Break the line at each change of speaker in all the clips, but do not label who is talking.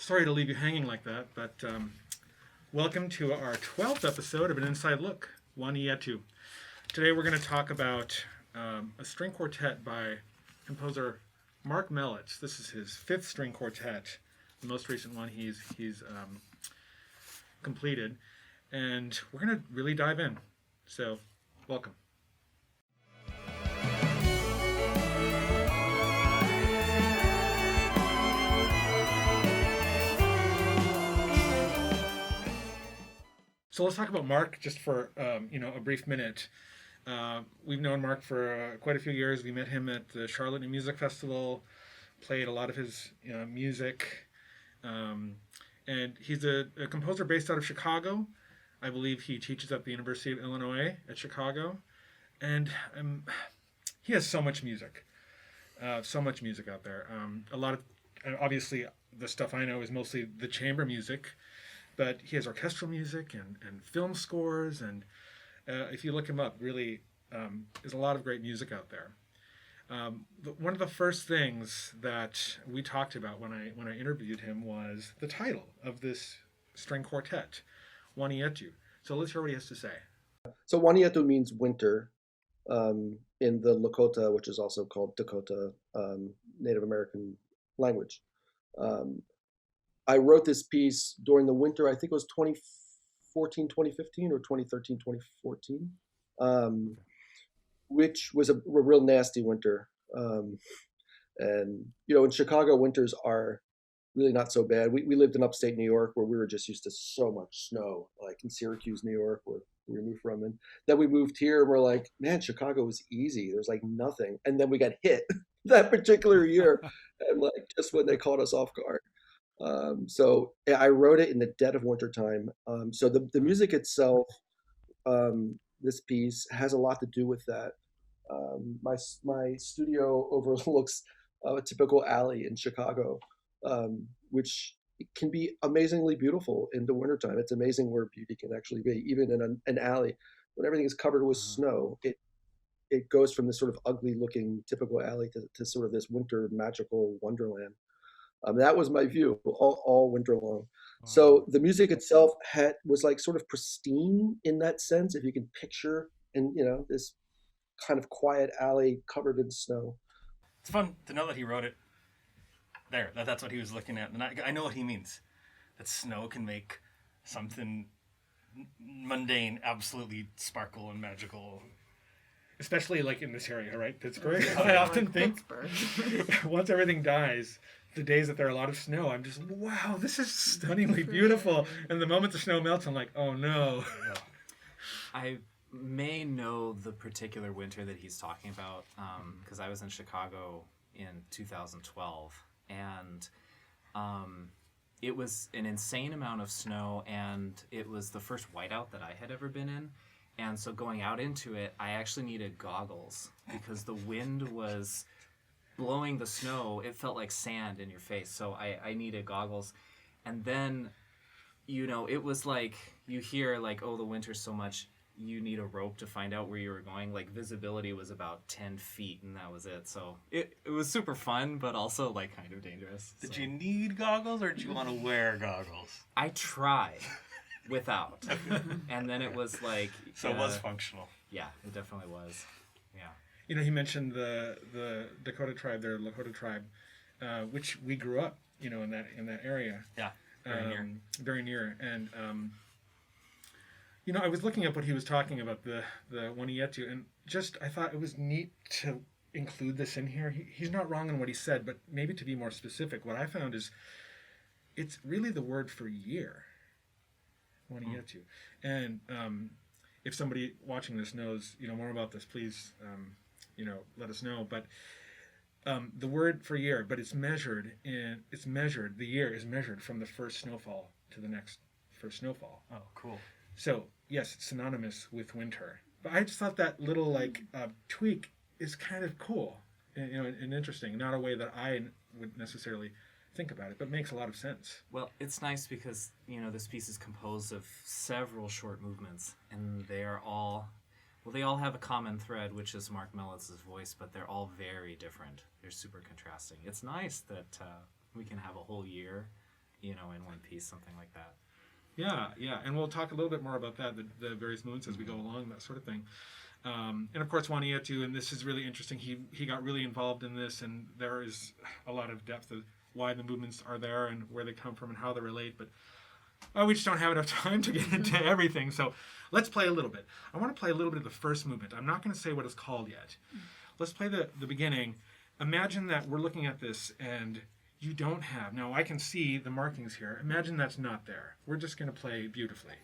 Sorry to leave you hanging like that, but welcome to our 12th episode of An Inside Look, Waníyetu. Today we're going to talk about a string quartet by composer Marc Mellits. This is his fifth string quartet, the most recent one he's completed, and we're going to really dive in. So, welcome. So let's talk about Marc just for a brief minute. We've known Marc for quite a few years. We met him at the Charlotte New Music Festival, played a lot of his music, and he's a composer based out of Chicago. I believe he teaches at the University of Illinois at Chicago, and he has so much music out there. A lot of, obviously, the stuff I know is mostly the chamber music, but he has orchestral music and film scores, and if you look him up, really, there's a lot of great music out there. One of the first things that we talked about when I interviewed him was the title of this string quartet, Waníyetu. So let's hear what he has to say.
So Waníyetu means winter in the Lakota, which is also called Dakota, Native American language. I wrote this piece during the winter, I think it was 2014, 2015 or 2013, 2014, which was a real nasty winter. And, in Chicago, winters are really not so bad. We lived in upstate New York where we were just used to so much snow, like in Syracuse, New York, where we moved from. And then we moved here and we're like, man, Chicago was easy. There's like nothing. And then we got hit that particular year, and like just when they caught us off guard. So I wrote it in the dead of wintertime. So the music itself, this piece has a lot to do with that. My studio overlooks a typical alley in Chicago, which can be amazingly beautiful in the wintertime. It's amazing where beauty can actually be, even in an alley. When everything is covered with snow, it goes from this sort of ugly looking typical alley to sort of this winter magical wonderland. That was my view all winter long. Wow. So the music itself was like sort of pristine in that sense, if you can picture, and this kind of quiet alley covered in snow.
It's fun to know that he wrote it there. That's what he was looking at, and I know what he means. That snow can make something mundane absolutely sparkle and magical.
Especially like in this area, right? Pittsburgh. I often think once everything dies, the days that there are a lot of snow, I'm just, wow, this is stunningly beautiful. And the moment the snow melts, I'm like, oh no.
I may know the particular winter that he's talking about because I was in Chicago in 2012, and it was an insane amount of snow, and it was the first whiteout that I had ever been in. And so going out into it, I actually needed goggles because the wind was blowing the snow. It felt like sand in your face. So I needed goggles. And then, it was like you hear like, oh, the winter's so much. You need a rope to find out where you were going. Like visibility was about 10 feet and that was it. So it was super fun, but also like kind of dangerous.
Did you need goggles or did you want to wear goggles?
I tried. Without. And then it was like...
So it was functional.
Yeah, it definitely was. Yeah.
He mentioned the Dakota tribe, their Lakota tribe, which we grew up, in that area.
Yeah,
very near. And, I was looking up what he was talking about, the Waníyetu, and just, I thought it was neat to include this in here. He's not wrong in what he said, but maybe to be more specific, what I found is it's really the word for year. Waníyetu. And if somebody watching this knows more about this, please let us know. But the word for year, but the year is measured from the first snowfall to the next first snowfall.
Oh, cool.
So yes, it's synonymous with winter. But I just thought that little tweak is kind of cool and interesting. Not a way that I would necessarily think about it, but makes a lot of sense.
Well, it's nice because, this piece is composed of several short movements, and they all have a common thread, which is Marc Mellits' voice, but they're all very different. They're super contrasting. It's nice that we can have a whole year in one piece, something like that.
Yeah, and we'll talk a little bit more about that, the various movements as we go along, that sort of thing. And of course, Waníyetu, and this is really interesting. He got really involved in this, and there is a lot of depth of why the movements are there and where they come from and how they relate. But we just don't have enough time to get into everything. So let's play a little bit. I want to play a little bit of the first movement. I'm not going to say what it's called yet. Let's play the beginning. Imagine that we're looking at this and you don't have. Now I can see the markings here. Imagine that's not there. We're just going to play beautifully.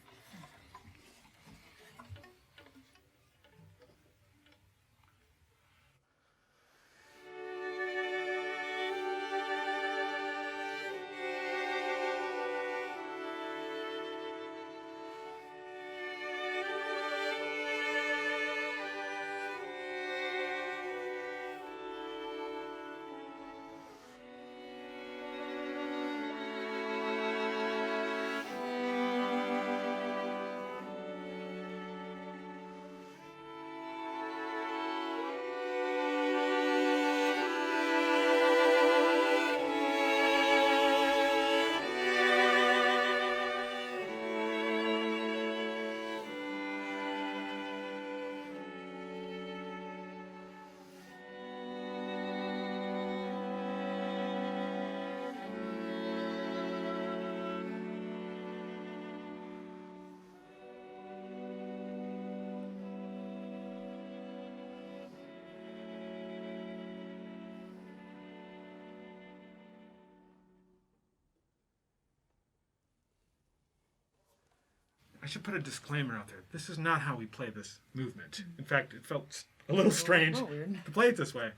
I should put a disclaimer out there. This is not how we play this movement. In fact, it felt a little strange to play it this way.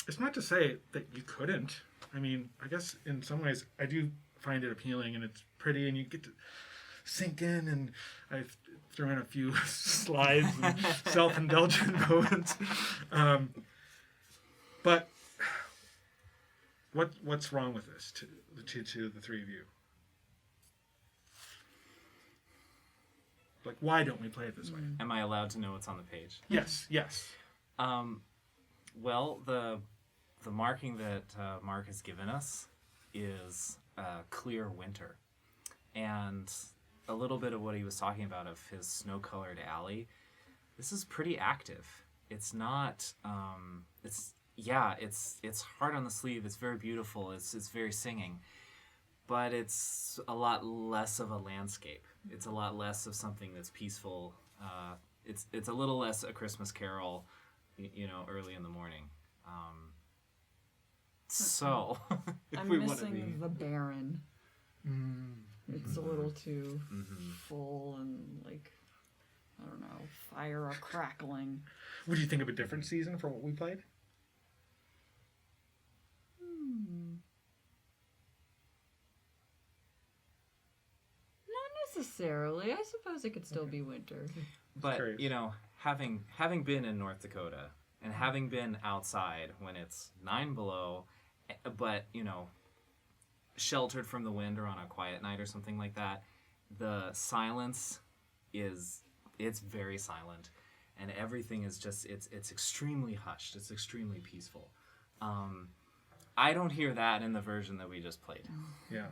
It's not to say that you couldn't. I mean, I guess in some ways I do find it appealing and it's pretty and you get to sink in, and I threw in a few slides and self-indulgent moments. But what's wrong with this to the three of you? Like, why don't we play it this way?
Am I allowed to know what's on the page?
Yes.
Well, the marking that Marc has given us is clear winter. And a little bit of what he was talking about of his snow-colored alley, this is pretty active. It's not, it's hard on the sleeve, it's very beautiful, it's very singing. But it's a lot less of a landscape. It's a lot less of something that's peaceful. It's a little less A Christmas Carol, early in the morning. So
I'm missing the Baron. It's a little too full and I don't know, fire a crackling.
Would you think of a different season for what we played?
Necessarily. I suppose it could still be winter.
But, having been in North Dakota and having been outside when it's 9 below, but, sheltered from the wind or on a quiet night or something like that, the silence it's very silent. And everything is just, it's extremely hushed. It's extremely peaceful. I don't hear that in the version that we just played.
Yeah.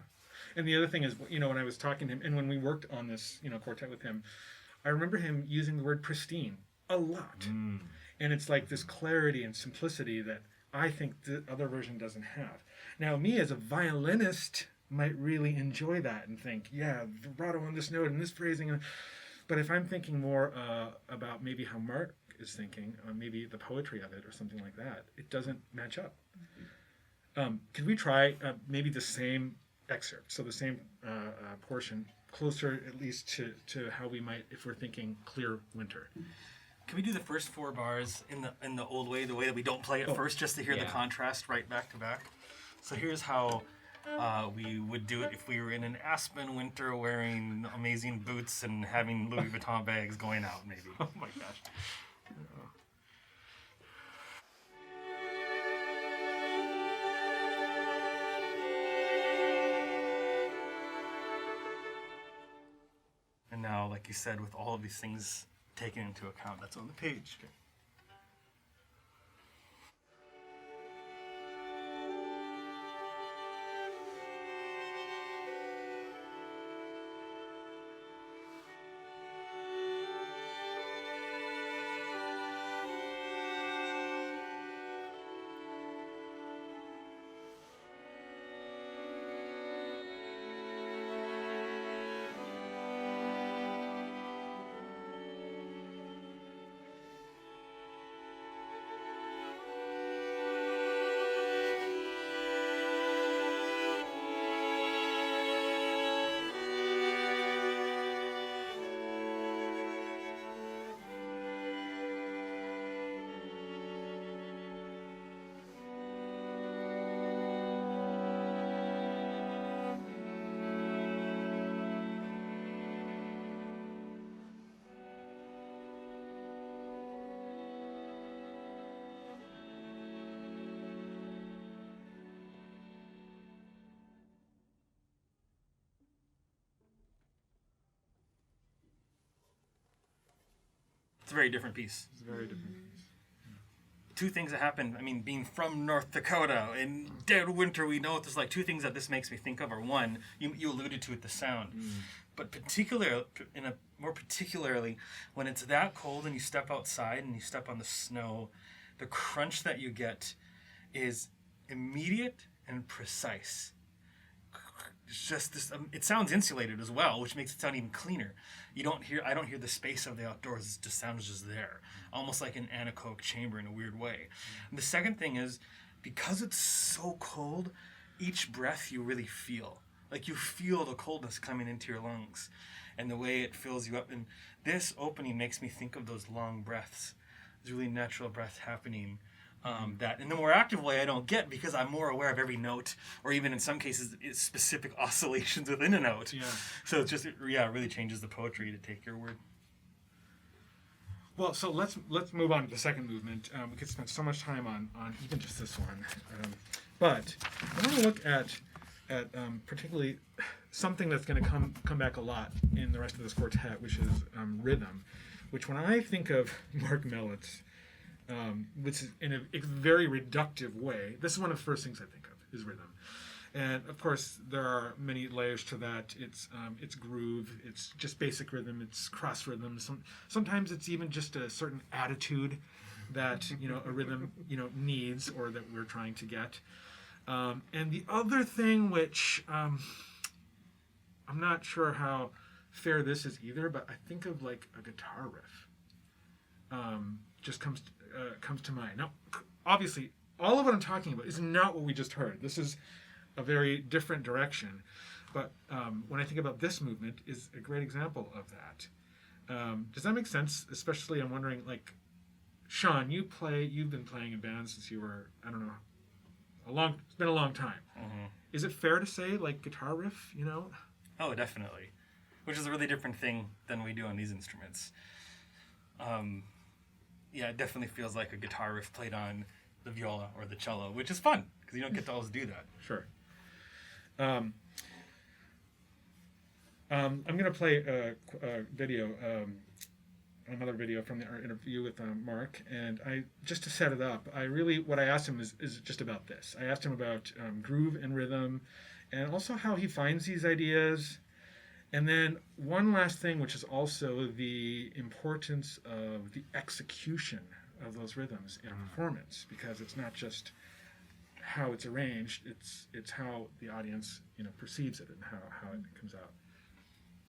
And the other thing is, when I was talking to him, and when we worked on this, quartet with him, I remember him using the word pristine a lot. And it's like this clarity and simplicity that I think the other version doesn't have. Now, me as a violinist might really enjoy that and think, yeah, vibrato on this note and this phrasing. But if I'm thinking more about maybe how Marc is thinking, maybe the poetry of it or something like that, it doesn't match up. Could we try maybe the same excerpt, so the same portion, closer at least to how we might if we're thinking clear winter?
Can we do the first 4 bars in the old way, the way that we don't play it first, just to hear the contrast right back to back? So here's how we would do it if we were in an aspen winter wearing amazing boots and having Louis Vuitton bags going out, maybe.
Oh my gosh.
And now, like you said, with all of these things taken into account, that's on the page. Okay. It's a very different piece.
It's very different.
Two things that happen. I mean, being from North Dakota in dead winter, we know there's like two things that this makes me think of. Are one, you alluded to it, the sound, but more particularly when it's that cold and you step outside and you step on the snow, the crunch that you get is immediate and precise. It's just this. It sounds insulated as well, which makes it sound even cleaner. I don't hear the space of the outdoors. It just sounds just there, almost like an anechoic chamber in a weird way. And the second thing is, because it's so cold, each breath you really feel. Like you feel the coldness coming into your lungs, and the way it fills you up. And this opening makes me think of those long breaths, those really natural breaths happening. That in the more active way I don't get, because I'm more aware of every note, or even in some cases it's specific oscillations within a note.
Yeah.
So it's just it really changes the poetry, to take your word.
Well, so let's move on to the second movement. We could spend so much time on even just this one, but I want to look at particularly something that's going to come back a lot in the rest of this quartet, which is rhythm. Which, when I think of Marc Mellits, which is in a very reductive way, this is one of the first things I think of, is rhythm. And of course, there are many layers to that. It's groove, it's just basic rhythm, it's cross rhythm. Sometimes it's even just a certain attitude that a rhythm needs, or that we're trying to get. And the other thing, which I'm not sure how fair this is either, but I think of like a guitar riff. Just comes to mind. Now, obviously, all of what I'm talking about is not what we just heard. This is a very different direction. But when I think about this movement, is a great example of that. Does that make sense? Especially, I'm wondering, like, Sean, you've been playing in bands since you were, I don't know, it's been a long time.
Mm-hmm.
Is it fair to say, like, guitar riff,
Oh, definitely. Which is a really different thing than we do on these instruments. Yeah, it definitely feels like a guitar riff played on the viola or the cello, which is fun, because you don't get to always do that.
Sure. I'm going to play a video, another video from our interview with Marc, and just to set it up, what I asked him is just about this. I asked him about groove and rhythm, and also how he finds these ideas. And then one last thing, which is also the importance of the execution of those rhythms in a performance, because it's not just how it's arranged, it's how the audience perceives it and how it comes out.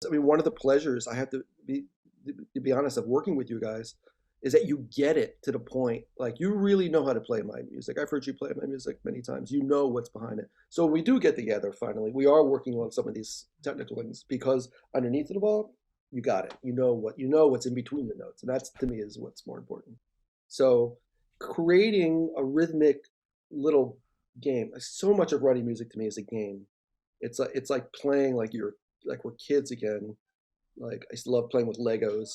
I mean, one of the pleasures, I have to be honest, of working with you guys, is that you get it to the point, like, you really know how to play my music. I've heard you play my music many times. You know what's behind it. So when we do get together, finally, we are working on some of these technical things, because underneath it all, you got it. You know what's in between the notes. And that's, to me, is what's more important. So creating a rhythmic little game, so much of writing music to me is a game. It's like playing like we're kids again. Like, I used to love playing with Legos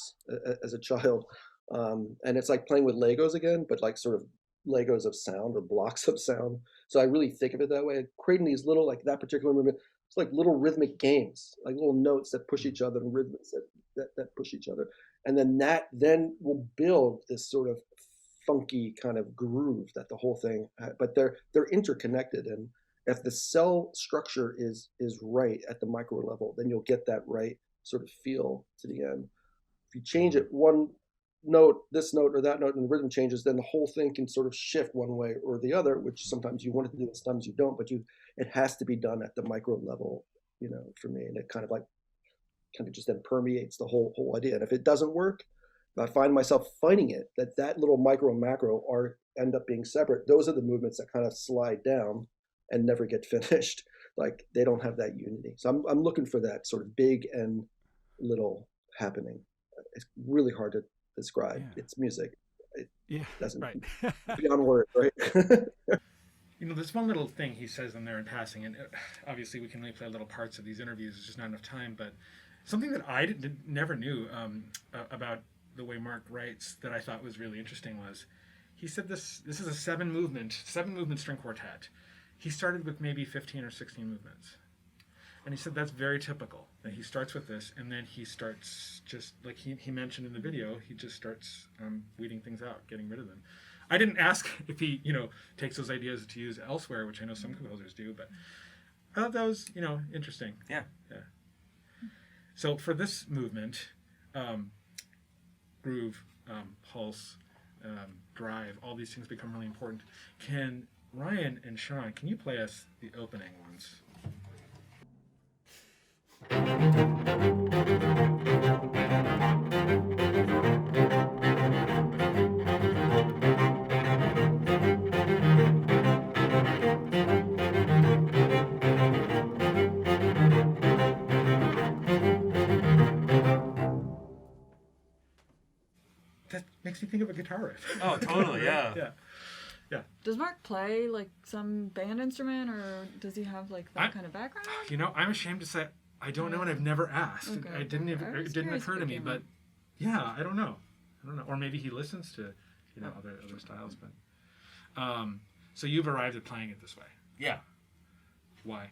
as a child. And it's like playing with Legos again, but like sort of Legos of sound, or blocks of sound. So I really think of it that way. Creating these little, like that particular movement, it's like little rhythmic games, like little notes that push each other, and rhythms that push each other. And then that will build this sort of funky kind of groove that the whole thing, but they're interconnected. And if the cell structure is right at the micro level, then you'll get that right sort of feel to the end. If you change it one note, this note or that note, and the rhythm changes, then the whole thing can sort of shift one way or the other, which sometimes you want it to do, sometimes you don't, but it has to be done at the micro level, for me. And it kind of just then permeates the whole idea. And if it doesn't work, if I find myself fighting it, that little micro and macro end up being separate, those are the movements that kind of slide down and never get finished. Like, they don't have that unity. So I'm looking for that sort of big and little happening. It's really hard to describe. Yeah. It's music. It doesn't
right.
beyond words, right?
There's one little thing he says in there in passing, and obviously we can only play little parts of these interviews. There's just not enough time. But something that I never knew about the way Marc writes that I thought was really interesting was, he said this is a seven movement string quartet. He started with maybe 15 or 16 movements. And he said that's very typical. that he starts with this, and then he starts just like he mentioned in the video, he just starts weeding things out, getting rid of them. I didn't ask if he, takes those ideas to use elsewhere, which I know some composers do, but I thought that was, interesting.
Yeah.
So for this movement, groove, pulse, drive, all these things become really important. Can Ryan and Sean, can you play us the opening ones? That makes me think of a guitar riff.
Oh, totally, yeah.
Yeah.
Does Mark play like some band instrument, or does he have like that kind of background?
I'm ashamed to say I don't know, and I've never asked.
Okay.
It didn't occur to me, but yeah, I don't know. Or maybe he listens to other styles. But so you've arrived at playing it this way.
Yeah.
Why?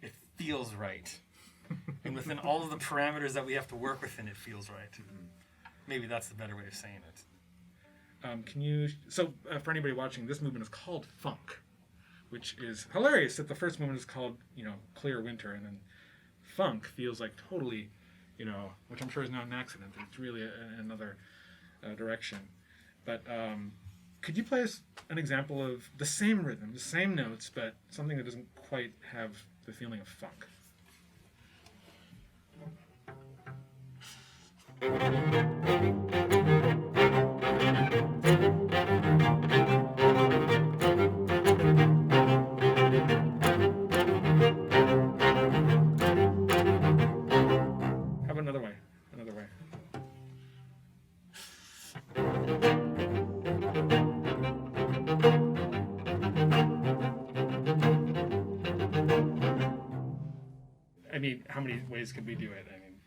It feels right. And within all of the parameters that we have to work within, it feels right. Maybe that's the better way of saying it. For anybody watching, this movement is called funk, which is hilarious that the first movement is called, Clear Winter, and then funk feels like totally, which I'm sure is not an accident. It's really another direction. But could you play us an example of the same rhythm, the same notes, but something that doesn't quite have the feeling of funk? How about another way? I mean, how many ways could we do it? I mean,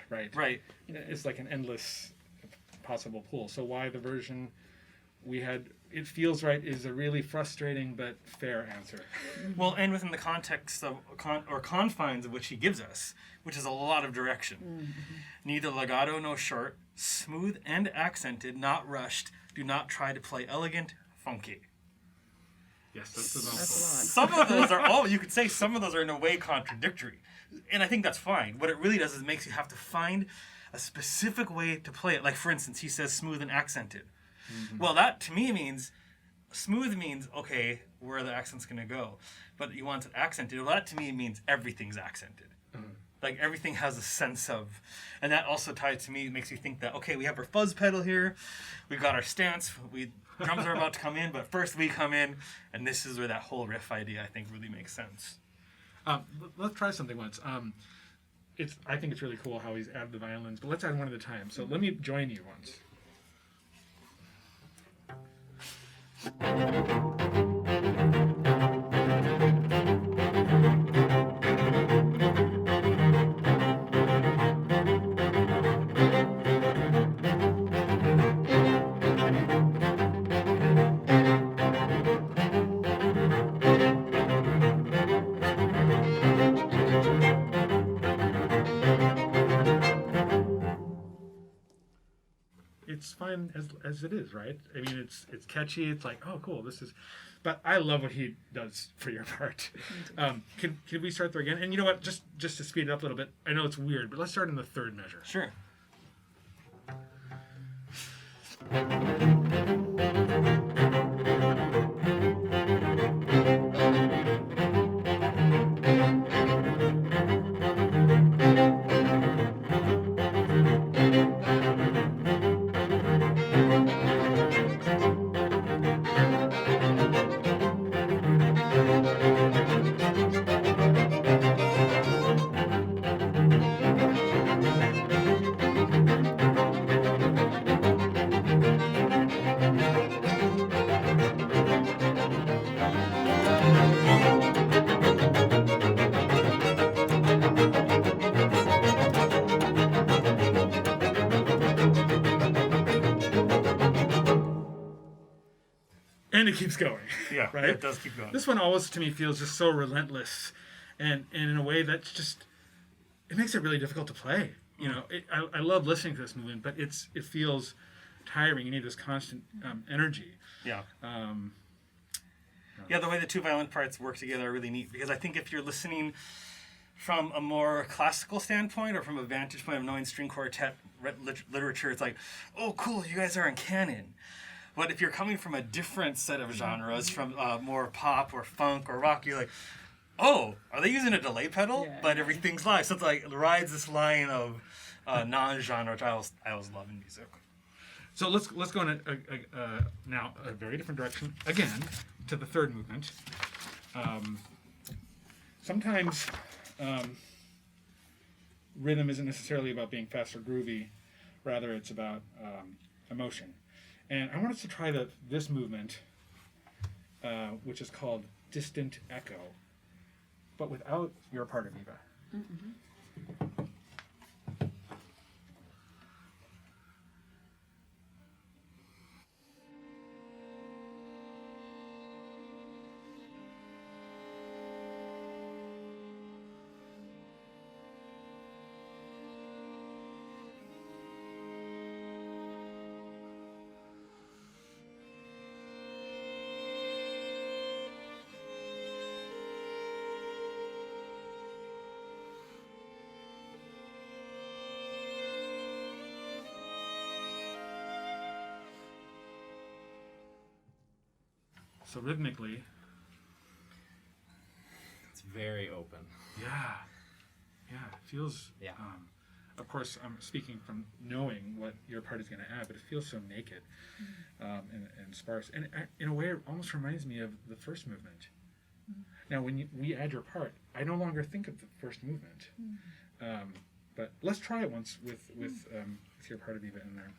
right. It's like an endless possible pool. So why the version we had, it feels right, is a really frustrating but fair answer. Well, and within the context of confines of which he gives us, which is a lot of direction. Mm-hmm. Neither legato nor short, smooth and accented, not rushed. Do not try to play elegant, funky.
Yes, that's a mouthful.
Some of those are you could say some of those are in a way contradictory. And I think that's fine. What it really does is it makes you have to find a specific way to play it. Like, for instance, he says smooth and accented. Mm-hmm. Well, that to me means, smooth means, okay, where are the accents going to go? But you want it accented. Well, that to me means everything's accented. Mm-hmm. Like, everything has a sense of, and that also ties to me, makes you think that, okay, we have our fuzz pedal here, we've got our stance, drums are about to come in, but first we come in, and this is where that whole riff idea, I think, really makes sense.
Let's try something once. I think it's really cool how he's added the violins, but let's add one at a time. So let me join you once. It's fine as it is, right? I mean, it's catchy. It's like, oh, cool, this is... But I love what he does for your part. Can we start there again? And you know what? Just to speed it up a little bit, I know it's weird, but let's start in the third measure.
Sure.
And it keeps going.
Yeah,
right?
It does keep going.
This one always, to me, feels just so relentless. And in a way that's just, it makes it really difficult to play. You know, I love listening to this movement, but it feels tiring. You need this constant energy.
Yeah. The way the two violin parts work together are really neat, because I think if you're listening from a more classical standpoint or from a vantage point of knowing string quartet literature, it's like, oh, cool, you guys are in canon. But if you're coming from a different set of genres, from more pop or funk or rock, you're like, oh, are they using a delay pedal? Yeah. But everything's live. So it's like, it rides this line of non-genre, which I always love in music.
So let's go in now a very different direction, again, to the third movement. Sometimes rhythm isn't necessarily about being fast or groovy, rather it's about emotion. And I want us to try this movement, which is called Distant Echo, but without your part of Eva. Mm-hmm. So rhythmically,
it's very open.
Yeah, it feels. Yeah. Of course, I'm speaking from knowing what your part is going to add, but it feels so naked and sparse, and in a way, it almost reminds me of the first movement. Now, when we add your part, I no longer think of the first movement, but let's try it once with your part of Eva in there.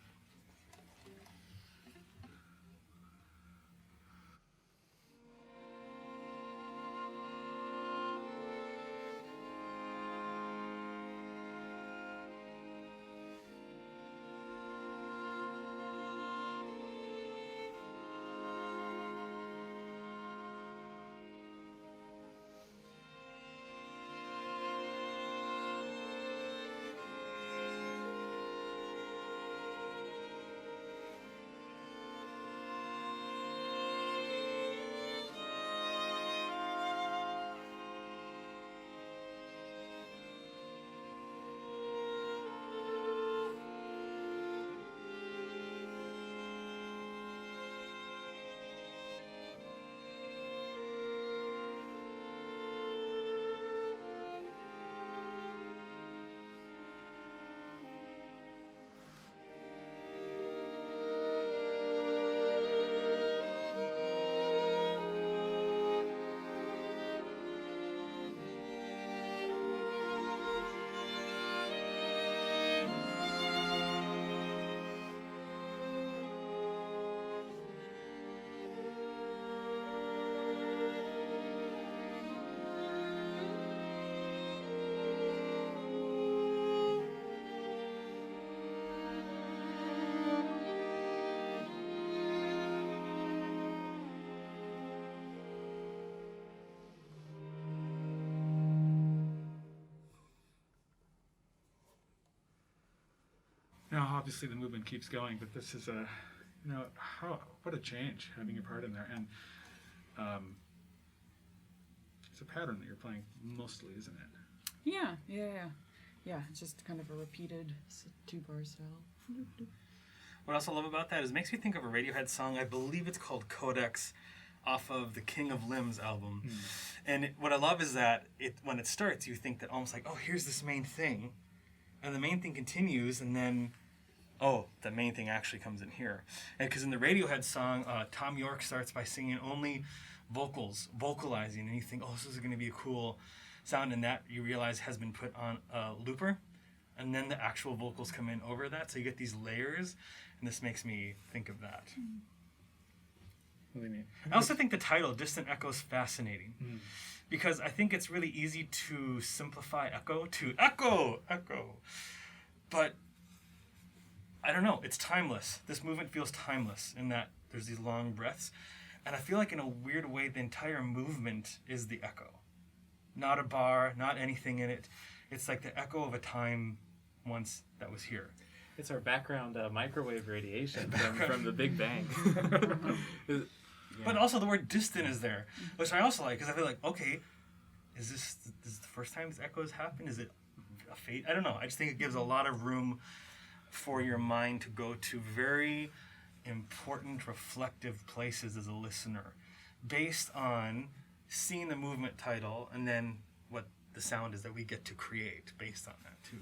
Now, obviously, the movement keeps going, but this is what a change having your part in there, and it's a pattern that you're playing mostly, isn't it?
Yeah. It's just kind of a repeated 2-bar style.
What else I love about that is it makes me think of a Radiohead song. I believe it's called Codex, off of the King of Limbs album. And what I love is that when it starts, you think that almost like, oh, here's this main thing, and the main thing continues, and then oh, the main thing actually comes in here. And because in the Radiohead song, Tom York starts by singing only vocalizing, and you think, oh, this is going to be a cool sound, and that you realize has been put on a looper, and then the actual vocals come in over that, so you get these layers, and this makes me think of that.
Really neat.
I also think the title, Distant Echo, is fascinating, because I think it's really easy to simplify echo to echo, but I don't know, it's timeless. This movement feels timeless in that there's these long breaths, and I feel like in a weird way the entire movement is the echo. Not a bar, not anything in it. It's like the echo of a time once that was here.
It's our background microwave radiation from the Big Bang. Yeah.
But also the word distant is there, which I also like, because I feel like, okay, is this the first time this echo has happened? Is it a fate? I don't know. I just think it gives a lot of room for your mind to go to very important, reflective places as a listener, based on seeing the movement title and then what the sound is that we get to create based on that too.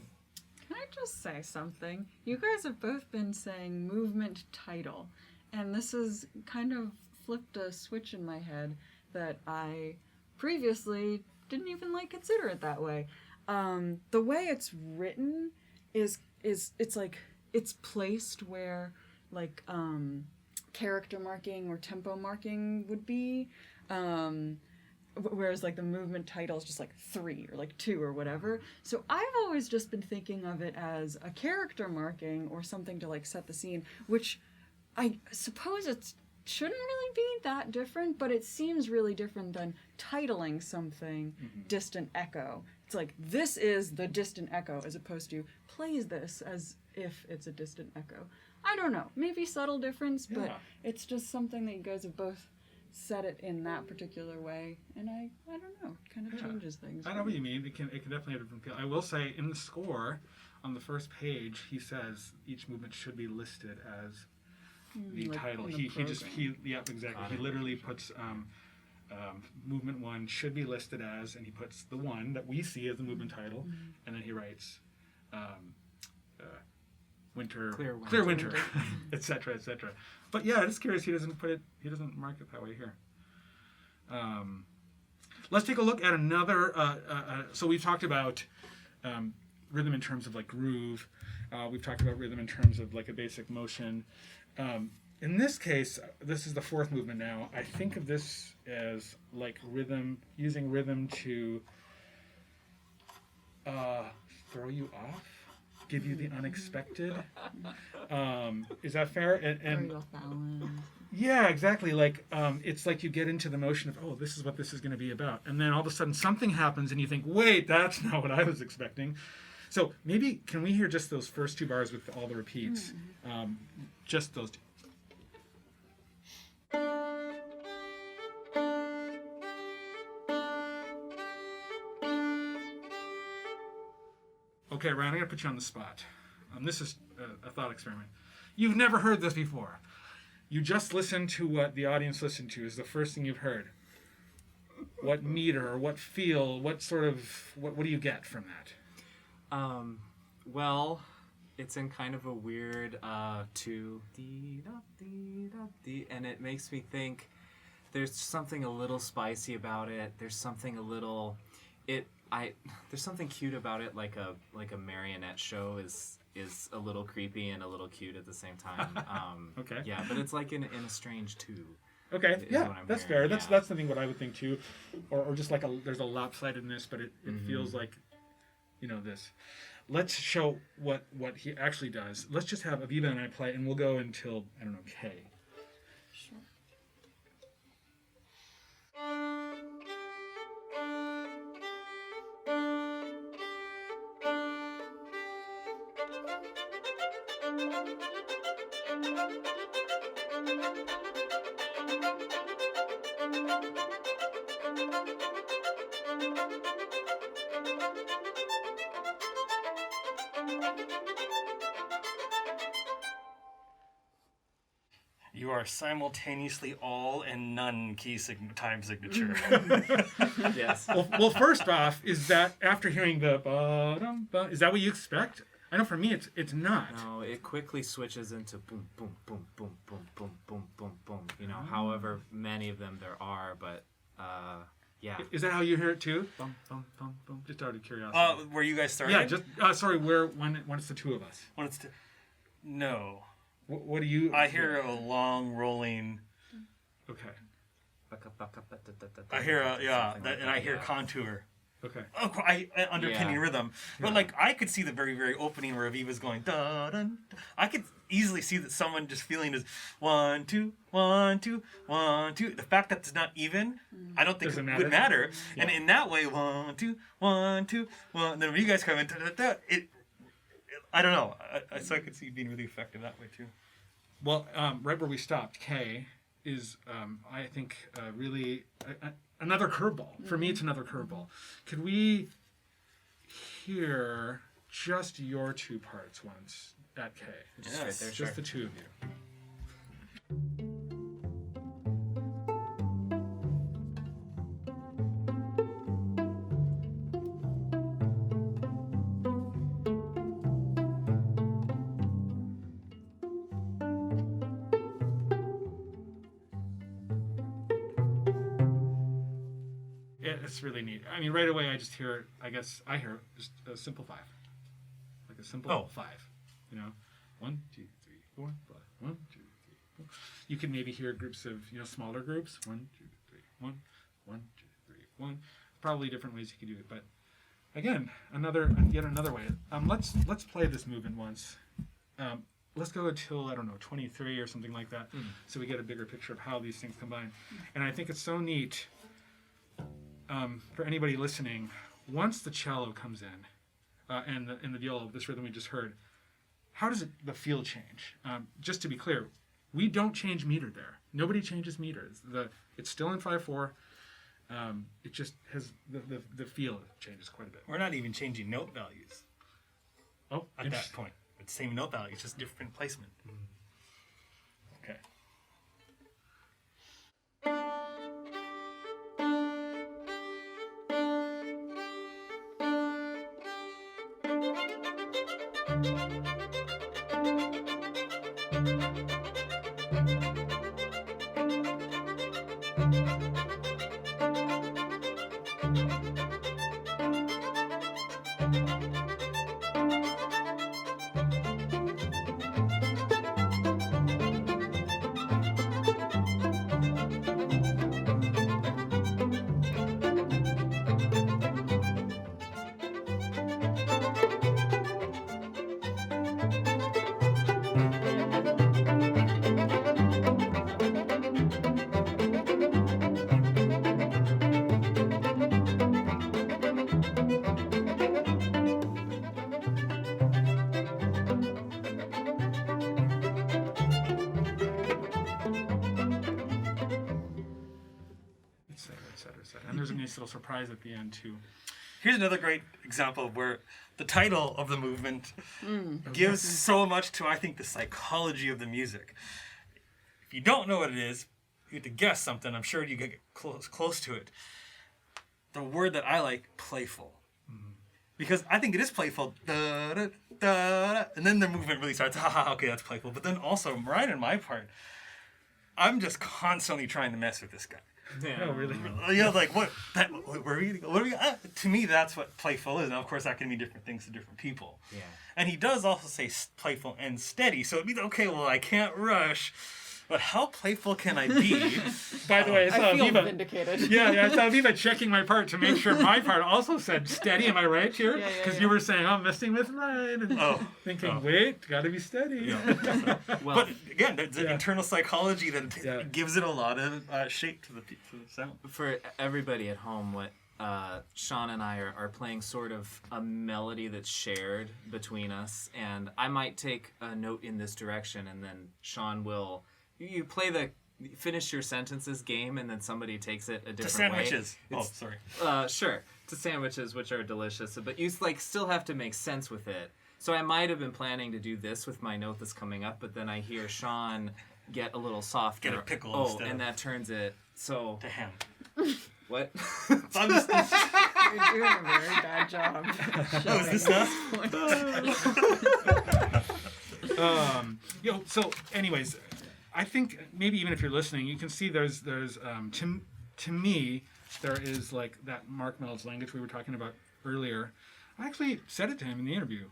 Can I just say something? You guys have both been saying movement title, and this has kind of flipped a switch in my head that I previously didn't even consider it that way. The way it's written is it's like it's placed where character marking or tempo marking would be, whereas the movement title is just 3 or 2 or whatever. So I've always just been thinking of it as a character marking or something to set the scene, which I suppose it shouldn't really be that different, but it seems really different than titling something Distant Echo. It's this is the distant echo, as opposed to plays this as if it's a distant echo. I don't know, maybe subtle difference, but it's just something that you guys have both said it in that particular way, and I don't know, it kind of changes things.
I know what you mean. It can definitely have a different feel. I will say in the score, on the first page, he says each movement should be listed as the title. Yep, exactly. He literally puts movement 1 should be listed as, and he puts the one that we see as the movement title, and then he writes clear winter, etc., etc. But yeah, it's curious he doesn't mark it that way here. Let's take a look at another. So we've talked about rhythm in terms of groove. We've talked about rhythm in terms of a basic motion. In this case, this is the 4th movement now. I think of this as rhythm, using rhythm to throw you off, give you the unexpected. Is that fair? And yeah, exactly. It's you get into the motion of, oh, this is what this is going to be about, and then all of a sudden something happens, and you think, wait, that's not what I was expecting. So maybe can we hear just those first 2 bars with all the repeats? Just those 2. Okay, Ryan, I'm going to put you on the spot. This is a thought experiment. You've never heard this before. You just listened to what the audience listened to is the first thing you've heard. What meter, what feel, what do you get from that?
Well, it's in kind of a weird 2-dee-da-dee-da-dee, and it makes me think there's something a little spicy about it. There's something a little there's something cute about it, like a marionette show is a little creepy and a little cute at the same time.
Okay. Yeah,
but it's in a strange too.
Okay, yeah, that's fair. That's something what I would think too, or just there's a lopsidedness, but it feels like, this. Let's show what he actually does. Let's just have Aviva and I play, and we'll go until K.
Sure.
You are simultaneously all and none time signature.
Yes.
Well, first off, is that after hearing the ba-dum, is that what you expect? I know for me it's not.
No, it quickly switches into boom, boom, boom, boom, boom, boom, boom, boom, boom. However many of them there are, but yeah.
Is that how you hear it too? Bum, bum, bum, bum. Just out of curiosity.
Where you guys started?
Yeah, just sorry. When it's the 2 of us.
No.
What do you?
I hear a long rolling.
Okay.
I hear and I hear contour.
Okay.
Underpinning rhythm. But like I could see the very, very opening where Aviva's going da dun. I could easily see that someone just feeling is 1 2 1 2 1 2. The fact that it's not even, I don't think
Doesn't
it would
matter.
matter. And in that way, 1 2 1 2 1. And then when you guys come in, I don't know. So I could see it being really effective that way too.
Well, right where we stopped, K is, I think, really another curveball. For me, it's another curveball. Could we hear just your two parts once at K?
Yes,
right there,
Just
sure.
the two of you. It's really neat. I mean, right away, I just hear, I hear just a simple 5. Like a simple 5. You know? 1 2 3 4 5. 1 2 3 4. You can maybe hear groups of, smaller groups. 1 2 3 1. 1 2 3 1. Probably different ways you could do it. But again, yet another way. Let's play this movement once. Let's go until, I don't know, 23 or something like that. So we get a bigger picture of how these things combine. And I think it's so neat. For anybody listening, once the cello comes in and the viola, this rhythm we just heard, how does the feel change? Just to be clear, we don't change meter there. Nobody changes meters. It's still in 5/4. It just has the feel changes quite a bit.
We're not even changing note values
Oh,
at that point. It's the same note value, it's just different placement.
Okay. And there's a nice little surprise at the end too.
Here's another great example of where the title of the movement gives so much to, I think, the psychology of the music. If you don't know what it is, you have to guess something. I'm sure you get close to it. The word that I like, playful. Because I think it is playful. Da, da, da, da, and then the movement really starts. Okay, that's playful. But then also, Ryan and my part, I'm just constantly trying to mess with this guy.
Yeah.
Oh, really?
Like what? What are we? To me, that's what playful is. And of course, that can mean different things to different people.
Yeah.
And he does also say playful and steady. So it means, okay, well, I can't rush, but how playful can I be?
By the way, I saw
I feel
Aviva.
vindicated.
Yeah, I saw Aviva checking my part to make sure my part also said steady. Am I right here?
Yeah,
Because you were saying I'm messing with Ryan and thinking, wait, got to be steady.
Well,
But again, the internal psychology that gives it a lot of shape to the sound.
for everybody at home, what Sean and I are playing sort of a melody that's shared between us, and I might take a note in this direction, and then Sean will. You play finish your sentences game, and then somebody takes it a different
Sandwiches.
way.
Sorry.
Sure, to sandwiches, which are delicious, but you still have to make sense with it. So I might have been planning to do this with my note that's coming up, but then I hear Sean get a little softer.
Get a pickle
Oh,
instead
and
of-
that turns it so.
To ham.
What?
I'm just,
You're doing a very bad job.
is this stuff?
So anyways, I think maybe even if you're listening, you can see there's to me there is like that Marc Mellits language we were talking about earlier. I actually said it to him in the interview.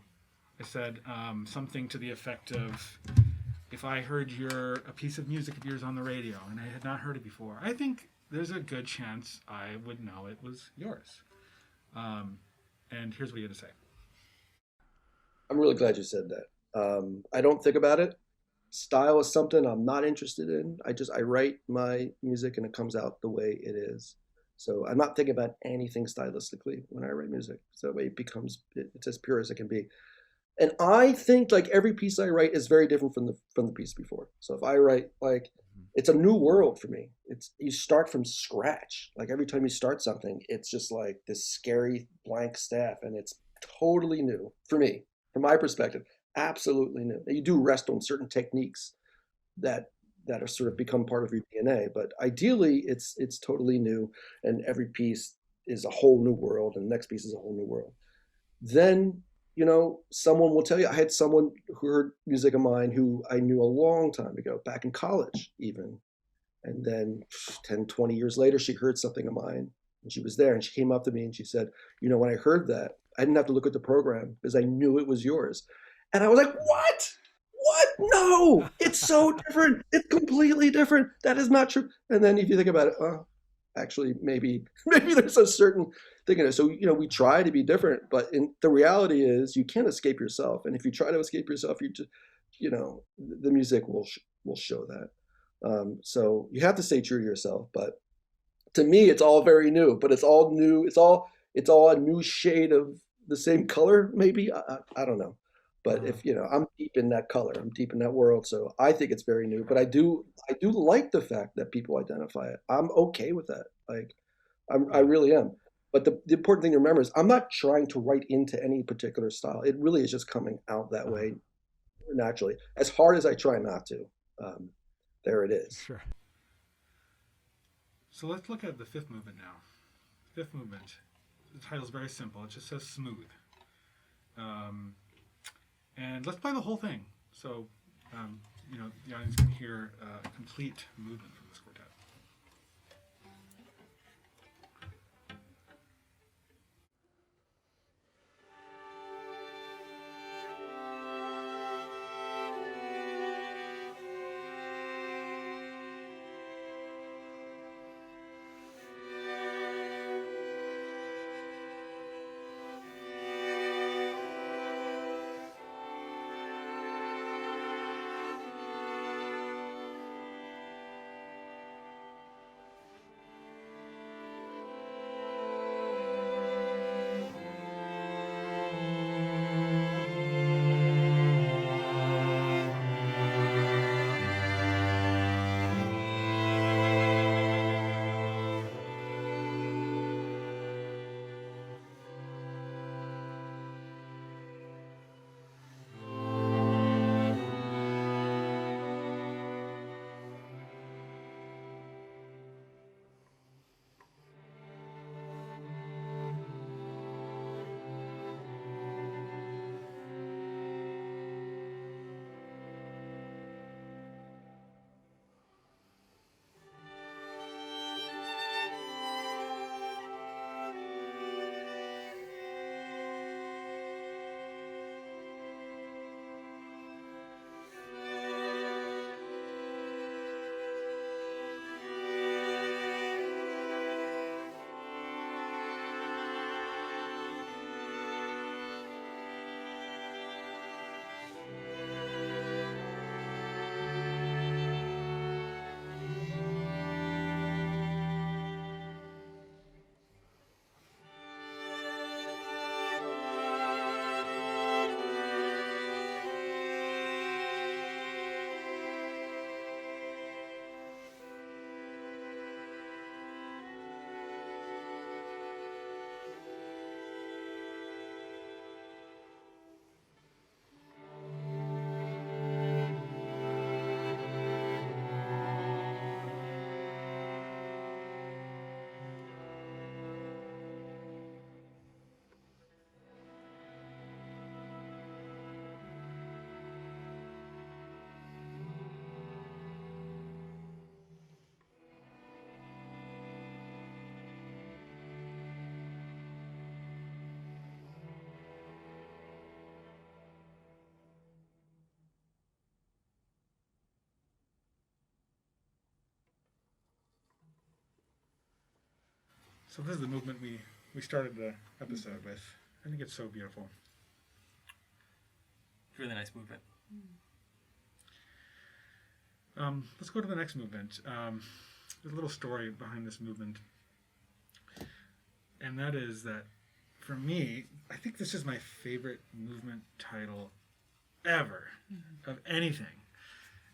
I said something to the effect of, if I heard a piece of music of yours on the radio and I had not heard it before, I think there's a good chance I would know it was yours. And here's what he had to say.
I'm really glad you said that. I don't think about it. Style is something I'm not interested in. I write my music and it comes out the way it is. So I'm not thinking about anything stylistically when I write music. So it's as pure as it can be. And I think like every piece I write is very different from the piece before. So if I write like it's a new world for me. It's you start from scratch. Like every time you start something, it's just like this scary blank staff, and it's totally new for me, from my perspective. Absolutely new. You do rest on certain techniques that that are sort of become part of your DNA, but ideally, it's totally new, and every piece is a whole new world, and the next piece is a whole new world. Then someone will tell you. I had someone who heard music of mine who I knew a long time ago, back in college even, and then 10, 20 years later, she heard something of mine, and she was there, and she came up to me and she said, when I heard that, I didn't have to look at the program because I knew it was yours. And I was like, what? What? No, it's so different. It's completely different. That is not true. And then if you think about it, actually, maybe there's a certain thing in it. So, we try to be different, but the reality is you can't escape yourself. And if you try to escape yourself, the music will show that. So you have to stay true to yourself. But to me, it's all very new. But it's all new. It's all a new shade of the same color. Maybe I don't know. But if I'm deep in that color, I'm deep in that world. So I think it's very new. But I do like the fact that people identify it. I'm okay with that. Like I really am. But the important thing to remember is I'm not trying to write into any particular style. It really is just coming out that way naturally. As hard as I try not to. There it is.
Sure. So let's look at the fifth movement now. Fifth movement. The title is very simple. It just says smooth. And let's play the whole thing. So, the audience can hear a complete movement from this quartet. So this is the movement we we started the episode with. I think it's so beautiful.
It's a really nice movement.
Let's go to the next movement. There's a little story behind this movement. And that is that, for me, I think this is my favorite movement title ever of anything.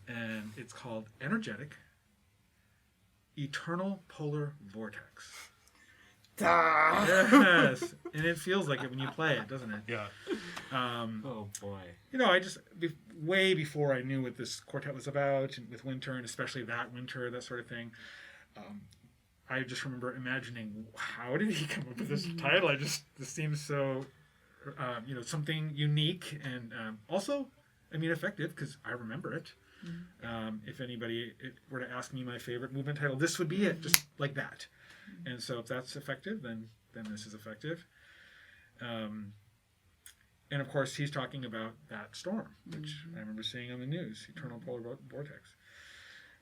And it's called Energetic Eternal Polar Vortex. Yes. And it feels like it when you play it, doesn't it?
Yeah.
Oh boy.
You know, I just, way before I knew what this quartet was about, and with winter, and especially that winter, that sort of thing, I just remember imagining, how did he come up with this title? This seems so, something unique, and also, effective, because I remember it. If anybody were to ask me my favorite movement title, this would be it, just like that. And so if that's effective, then this is effective. And of course, he's talking about that storm, which I remember seeing on the news, Eternal Polar Vortex.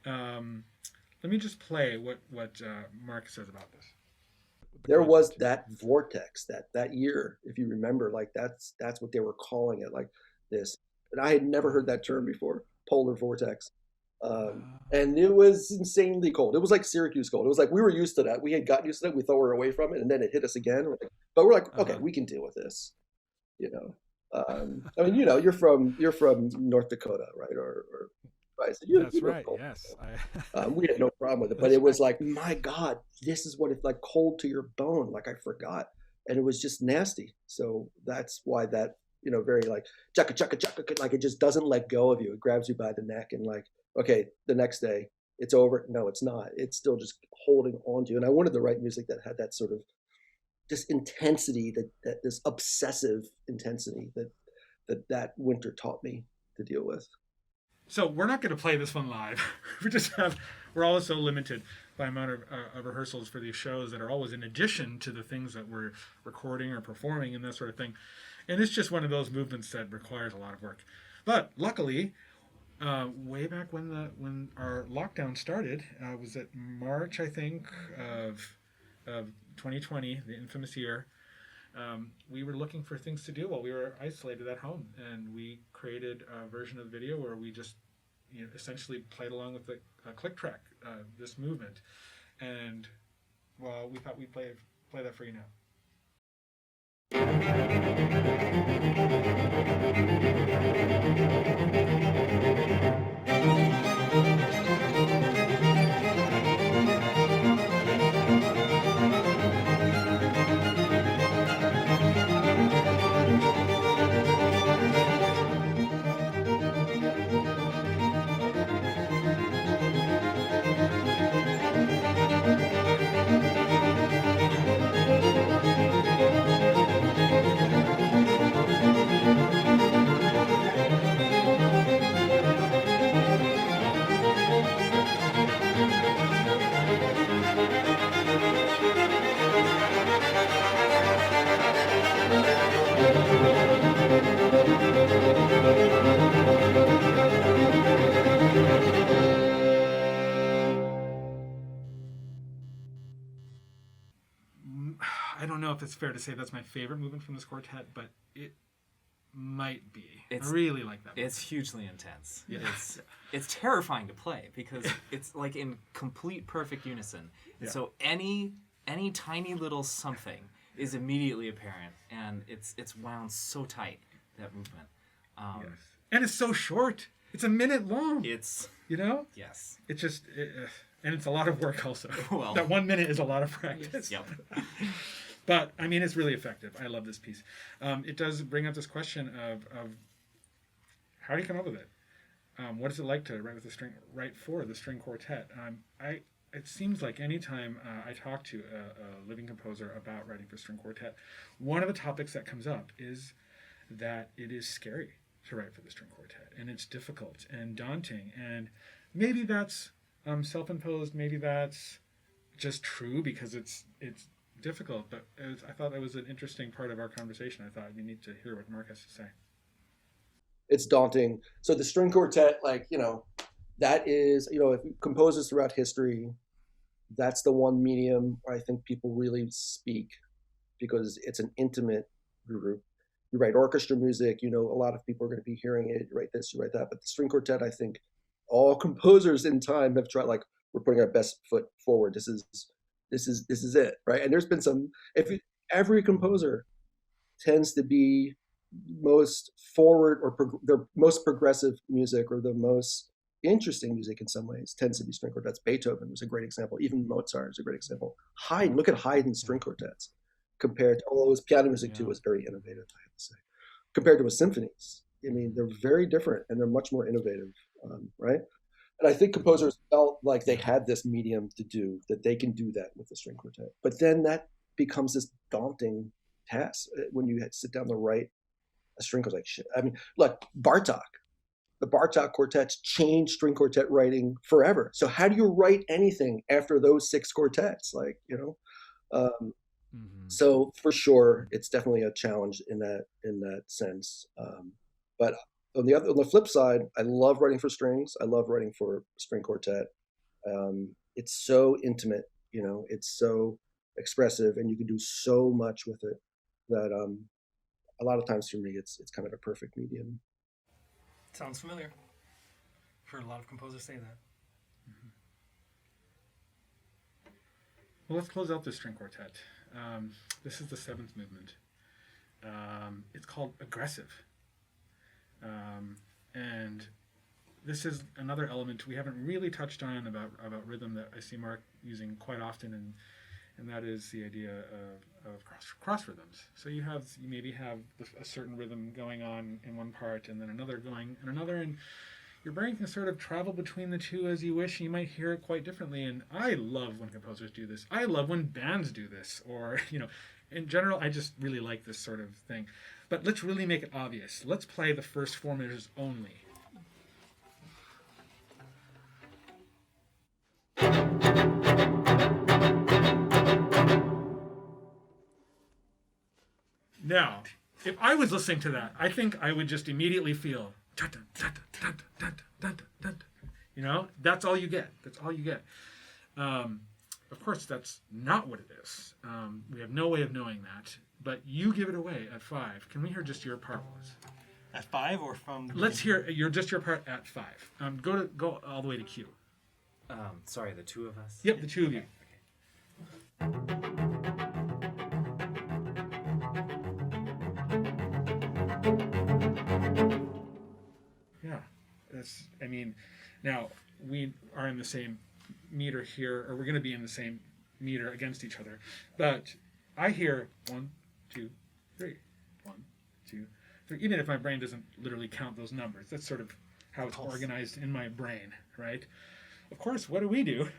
Let me just play what Marc says about this.
There was that vortex that year, if you remember, like that's what they were calling it, like this. And I had never heard that term before, polar vortex. And it was insanely cold. It was like Syracuse cold. It was like we were used to that. We had gotten used to that. We thought we were away from it, and then it hit us again. But we're like, okay, we can deal with this. You're from North Dakota, right? Or right? So
that's right. Cold. Yes.
We had no problem with it, but it was like, my God, this is what it's like, cold to your bone. Like I forgot, and it was just nasty. So that's why that very like chaka chaka chaka, like it just doesn't let go of you. It grabs you by the neck and like, okay, the next day it's over. No, it's not. It's still just holding on to you. And I wanted to write music that had that sort of this intensity, that this obsessive intensity that winter taught me to deal with.
So we're not going to play this one live. We're always so limited by amount of rehearsals for these shows that are always in addition to the things that we're recording or performing and that sort of thing. And it's just one of those movements that requires a lot of work. But luckily, way back when our lockdown started, was it March, I think, of 2020, the infamous year, we were looking for things to do while we were isolated at home, and we created a version of the video where we just essentially played along with the click track, this movement, and well, we thought we'd play that for you now. I don't know if it's fair to say that's my favorite movement from this quartet, but it might be. I really like that movement.
It's hugely intense.
Yeah.
It's terrifying to play because it's like in complete perfect unison. And so any tiny little something is immediately apparent, and it's wound so tight, that movement.
Yes. And it's so short. It's a minute long.
It's Yes.
It's just and it's a lot of work also.
Well,
that 1 minute is a lot of practice.
Yep.
But it's really effective. I love this piece. It does bring up this question of how do you come up with it? What is it like to write for the string quartet? It seems like anytime I talk to a living composer about writing for string quartet, one of the topics that comes up is that it is scary to write for the string quartet, and it's difficult and daunting, and maybe that's self-imposed, maybe that's just true because it's difficult, but I thought that was an interesting part of our conversation. I thought you need to hear what Marc has to say.
It's daunting. So the string quartet, that is, if composers throughout history, that's the one medium where I think people really speak because it's an intimate group. You write orchestra music, a lot of people are going to be hearing it. You write this, you write that. But the string quartet, I think all composers in time have tried, like, we're putting our best foot forward. This is it, right? And there's been every composer tends to be most forward or their most progressive music or the most interesting music in some ways tends to be string quartets. Beethoven was a great example. Even Mozart is a great example. Haydn, look at Haydn's string quartets compared to, although his piano music too was very innovative, I have to say, compared to his symphonies. I mean, they're very different and they're much more innovative, right? And I think composers felt like they had this medium to do, that they can do that with the string quartet. But then that becomes this daunting task when you sit down to write a string quartet. Like, shit. I mean, look, Bartok. The Bartok quartets changed string quartet writing forever. So how do you write anything after those 6 quartets? Like, So for sure, it's definitely a challenge in that sense. But on the flip side, I love writing for strings. I love writing for string quartet. It's so intimate, it's so expressive, and you can do so much with it that a lot of times for me, it's kind of a perfect medium.
Sounds familiar. I've heard a lot of composers say that.
Well, let's close out this string quartet. This is the 7th movement. It's called Aggressive. And this is another element we haven't really touched on about rhythm that I see Marc using quite often, and that is the idea of cross rhythms. So you maybe have a certain rhythm going on in one part and then another going in another, and your brain can sort of travel between the two as you wish. You might hear it quite differently, and I love when composers do this. I love when bands do this, or, in general, I just really like this sort of thing. But let's really make it obvious. Let's play the first 4 measures only. Now, if I was listening to that, I think I would just immediately feel, that's all you get. That's all you get. Of course, that's not what it is. We have no way of knowing that. But you give it away at 5. Can we hear just your part, Liz?
At 5 or from the
Let's hear your part at 5. Go all the way to Q.
Sorry, the 2 of us?
Yep, the 2 of you. Yeah, now we are in the same meter here, or we're going to be in the same meter against each other. But I hear 1, 2, 3, 1, 2, 3. Even if my brain doesn't literally count those numbers, that's sort of how it's organized in my brain, right? Of course, what do?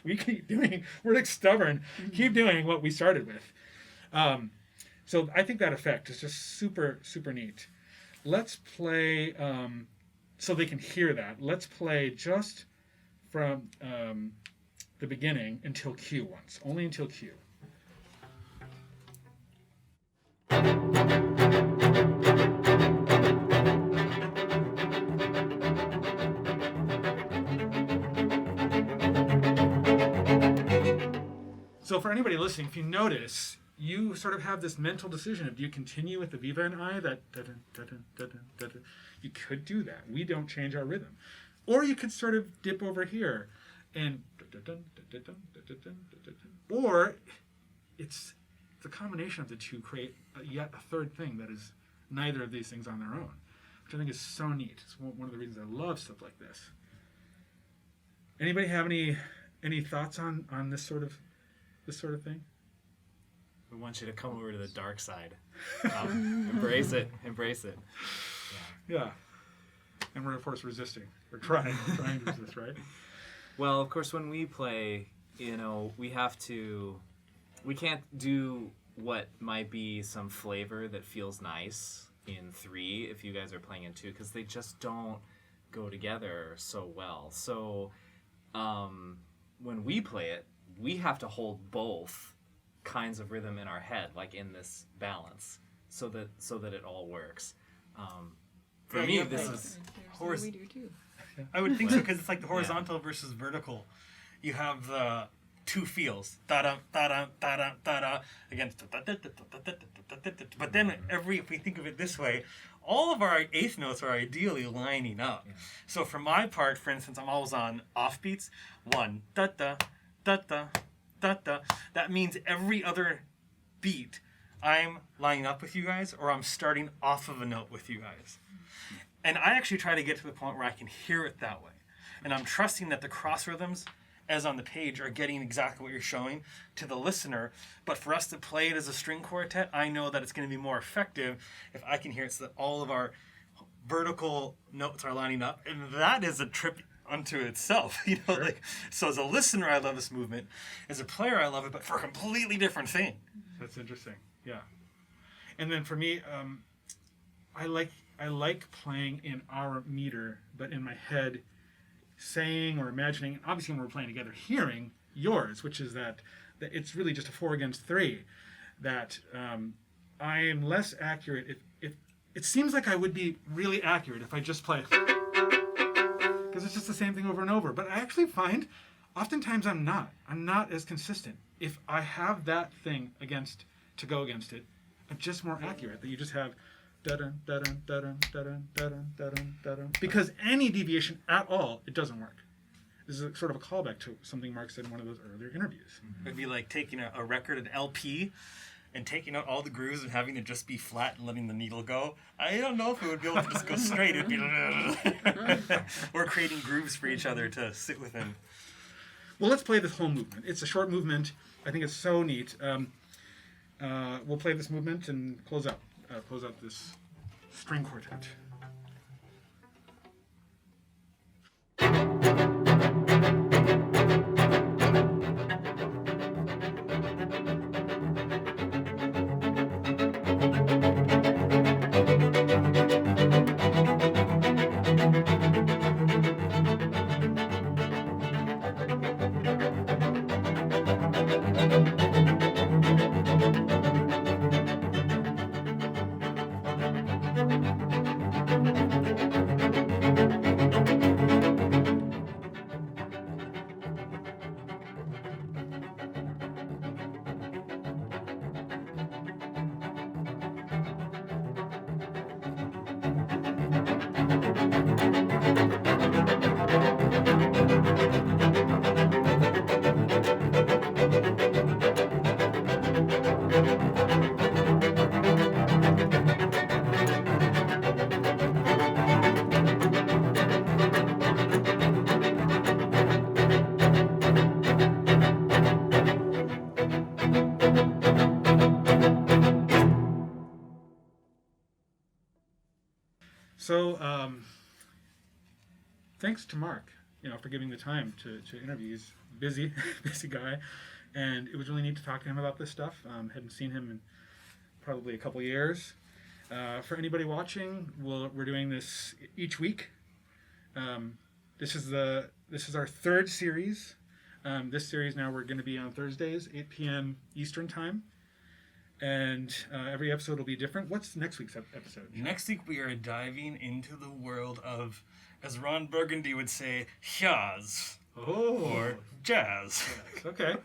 We keep doing. We're like stubborn. Keep doing what we started with. So I think that effect is just super, super neat. Let's play, so they can hear that. Let's play just from the beginning until Q once. Only until Q. So for anybody listening, if you notice, you sort of have this mental decision of, do you continue with the viva and I? You could do that. We don't change our rhythm. Or you could sort of dip over here and, or it's the combination of the two create yet a third thing that is neither of these things on their own, which I think is so neat. It's one of the reasons I love stuff like this. Anybody have any thoughts on this sort of thing?
We want you to come over to the dark side. Embrace it. Yeah.
And we're, of course, resisting. We're trying to resist, right?
Well, of course, when we play, we can't do what might be some flavor that feels nice in 3 if you guys are playing in 2, because they just don't go together so well. So when we play it, we have to hold both kinds of rhythm in our head, like in this balance, so that it all works. For me, this is
we do too.
I would think so, because it's like the horizontal versus vertical. You have the two feels, da-da, da-da, da-da, da-da, against, but then if we think of it this way, all of our eighth notes are ideally lining up. Yeah. So for my part, for instance, I'm always on offbeats, 1, da-da, da-da, da-da. That means every other beat, I'm lining up with you guys, or I'm starting off of a note with you guys. And I actually try to get to the point where I can hear it that way. And I'm trusting that the cross rhythms, as on the page, are getting exactly what you're showing to the listener. But for us to play it as a string quartet, I know that it's going to be more effective if I can hear it so that all of our vertical notes are lining up. And that is a trip unto itself. You know,
Sure.
So as a listener, I love this movement. As a player, I love it, but for a completely different thing.
That's interesting. Yeah. And then for me, I like playing in our meter, but in my head, saying or imagining, and obviously when we're playing together, hearing yours, which is that it's really just a 4 against 3. That I am less accurate. If it seems like I would be really accurate if I just play, because it's just the same thing over and over. But I actually find, oftentimes I'm not as consistent. If I have that thing to go against it, I'm just more accurate. That you just have da-dun, da-dun, da-dun, da-dun, da-dun, da-dun, da-dun. Because any deviation at all, it doesn't work. This is sort of a callback to something Marc said in one of those earlier interviews.
It'd be like taking a record, an LP, and taking out all the grooves and having it just be flat and letting the needle go. I don't know if it would be able to just go straight. It'd be or creating grooves for each other to sit within.
Well, let's play this whole movement. It's a short movement. I think it's so neat. We'll play this movement and close out this string quartet. So, thanks to Marc, for giving the time to interview. He's busy, busy guy, and it was really neat to talk to him about this stuff. Hadn't seen him in probably a couple years. For anybody watching, we're doing this each week. This is our third series. This series now we're going to be on Thursdays, 8 p.m. Eastern time. And every episode will be different. What's next week's episode?
Next week we are diving into the world of, as Ron Burgundy would say, jazz.
Oh.
Or jazz.
Okay.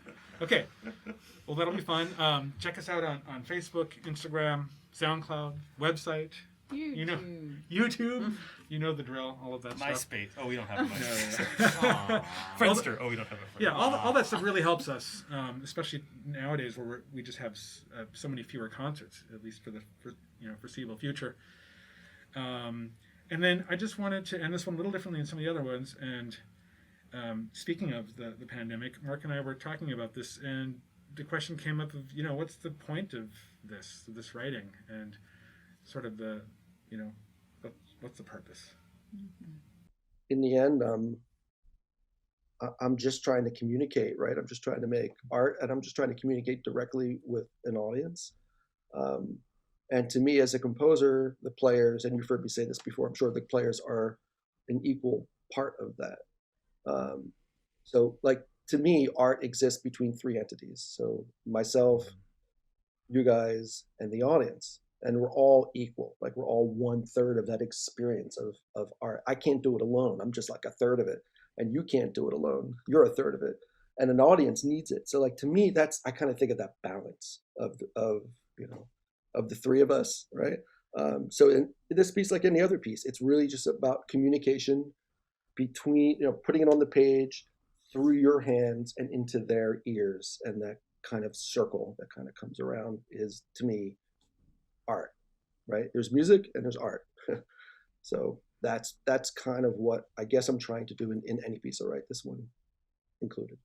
Well, that'll be fun. Check us out on Facebook, Instagram, SoundCloud, website.
YouTube.
YouTube. You know the drill, all of that stuff.
MySpace. Oh, we don't have a
No.
MySpace. Friendster. Oh, we don't have a Friendster.
Yeah, all that stuff really helps us, especially nowadays where we just have so many fewer concerts, at least for the foreseeable future. And then I just wanted to end this one a little differently than some of the other ones. And speaking of the pandemic, Marc and I were talking about this, and the question came up of, what's the point of this writing, and sort of the, what's the purpose?
In the end, I'm just trying to communicate, right? I'm just trying to make art, and I'm just trying to communicate directly with an audience. And to me, as a composer, the players, and you've heard me say this before, I'm sure the players are an equal part of that. So, to me, art exists between three entities. So myself, you guys, and the audience. And we're all equal. We're all 1/3 of that experience of art. I can't do it alone. I'm just like 1/3 of it. And you can't do it alone. You're 1/3 of it. and an audience needs it. So like to me, that's, I kind of think of that balance of you know, of the three of us, right? So in this piece, like any other piece, it's really just about communication between, you know, putting it on the page through your hands and into their ears, and that kind of circle that kind of comes around is, to me, art, right? There's music and there's art. So that's kind of what I guess I'm trying to do in any piece I write, this one included.